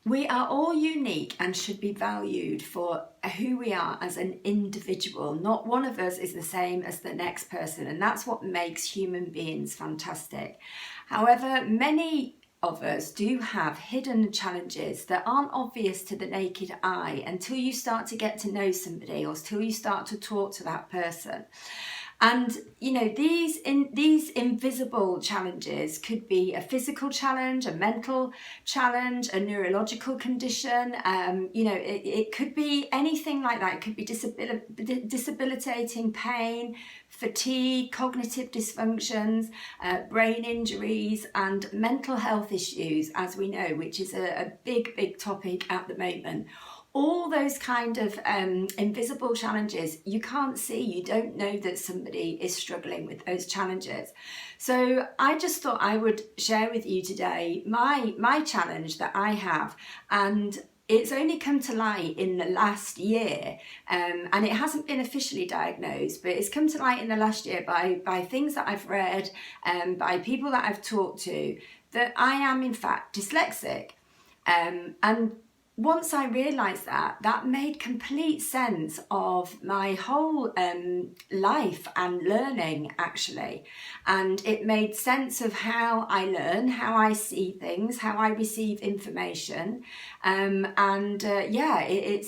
We are all unique and should be valued for who we are as an individual. Not one of us is the same as the next person, and that's what makes human beings fantastic. However, many of us do have hidden challenges that aren't obvious to the naked eye until you start to get to know somebody or until you start to talk to that person. And you know, these invisible challenges could be a physical challenge, a mental challenge, a neurological condition. It could be anything like that. It could be debilitating pain, fatigue, cognitive dysfunctions, brain injuries, and mental health issues, as we know, which is a big topic at the moment. All those kind of invisible challenges you can't see. You don't know that somebody is struggling with those challenges. So I just thought I would share with you today my challenge that I have, and it's only come to light in the last year, and it hasn't been officially diagnosed, but it's come to light in the last year by things that I've read and by people that I've talked to, that I am in fact dyslexic. And once I realised that made complete sense of my whole life and learning, actually. And it made sense of how I learn, how I see things, how I receive information. It's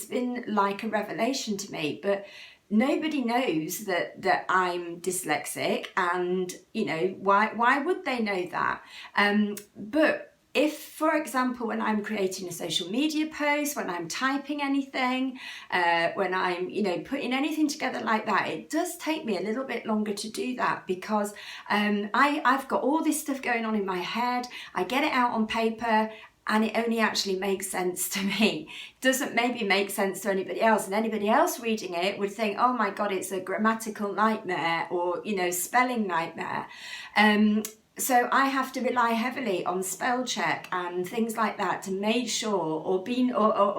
been like a revelation to me. But nobody knows that I'm dyslexic, and you know, why would they know that? But if, for example, when I'm creating a social media post, when I'm typing anything, when I'm, putting anything together like that, it does take me a little bit longer to do that because I've got all this stuff going on in my head. I get it out on paper, and it only actually makes sense to me. It doesn't maybe make sense to anybody else, and anybody else reading it would think, oh my God, it's a grammatical nightmare, or, spelling nightmare. So I have to rely heavily on spell check and things like that to make sure, or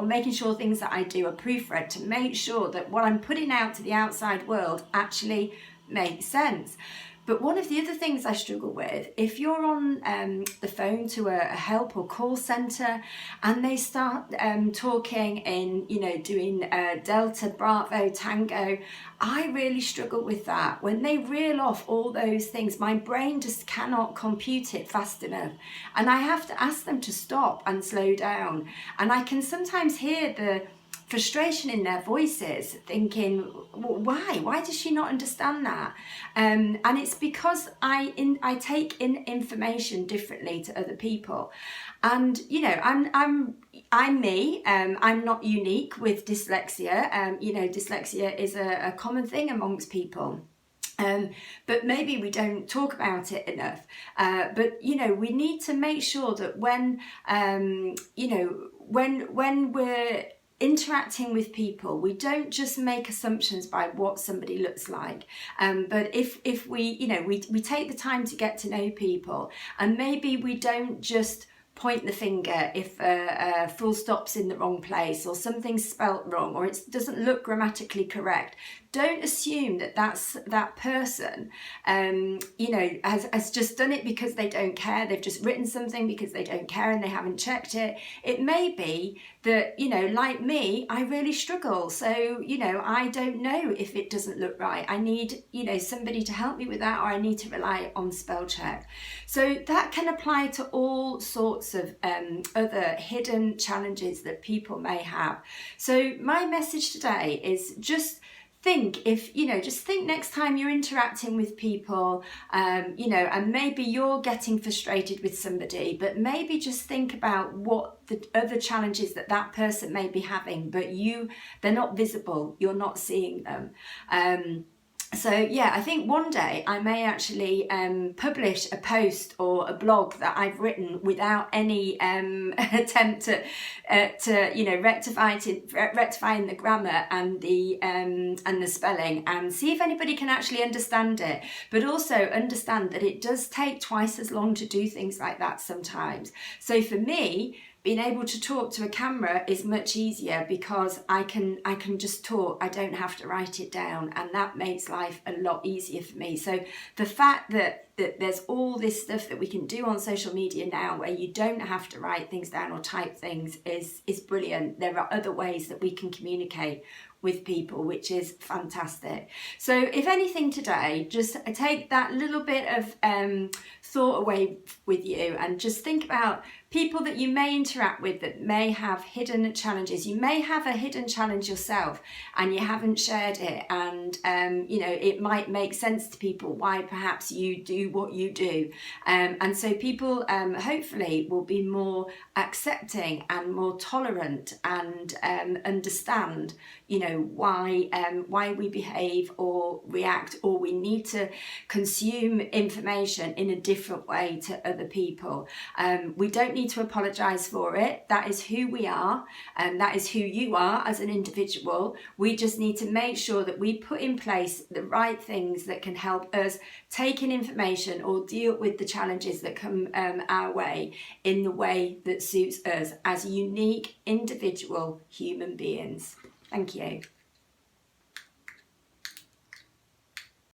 making sure things that I do are proofread, to make sure that what I'm putting out to the outside world actually makes sense. But one of the other things I struggle with, if you're on the phone to a help or call centre and they start talking in, doing Delta, Bravo, Tango, I really struggle with that. When they reel off all those things, my brain just cannot compute it fast enough. And I have to ask them to stop and slow down. And I can sometimes hear the frustration in their voices, thinking, why does she not understand that? And it's because I take in information differently to other people. And I'm me. I'm not unique with dyslexia. Dyslexia is a common thing amongst people. But maybe we don't talk about it enough. But we need to make sure that when we're interacting with people, we don't just make assumptions by what somebody looks like, but if we take the time to get to know people, and maybe we don't just point the finger if a full stop's in the wrong place, or something's spelt wrong, or it doesn't look grammatically correct. Don't assume that person has just done it because they don't care. They've just written something because they don't care and they haven't checked it. It may be that, like me, I really struggle. So, I don't know if it doesn't look right. I need, somebody to help me with that, or I need to rely on spell check. So that can apply to all sorts of other hidden challenges that people may have. So my message today is just think next time you're interacting with people, and maybe you're getting frustrated with somebody, but maybe just think about what the other challenges that person may be having, but they're not visible, you're not seeing them. So yeah, I think one day I may actually publish a post or a blog that I've written without any attempt to rectifying the grammar and the spelling, and see if anybody can actually understand it. But also understand that it does take twice as long to do things like that sometimes. So for me, being able to talk to a camera is much easier because I can just talk. I don't have to write it down, and that makes life a lot easier for me. So the fact that that there's all this stuff that we can do on social media now where you don't have to write things down or type things is brilliant. There are other ways that we can communicate with people, which is fantastic. So if anything today, just take that little bit of thought away with you and just think about people that you may interact with that may have hidden challenges. You may have a hidden challenge yourself and you haven't shared it, and you know, it might make sense to people why perhaps you do what you do, and so people hopefully will be more accepting and more tolerant and understand, you know, why we behave or react, or we need to consume information in a different way to other people. We don't need to apologize for it. That is who we are, and that is who you are as an individual. We just need to make sure that we put in place the right things that can help us take in information or deal with the challenges that come our way in the way that suits us as unique individual human beings. Thank you.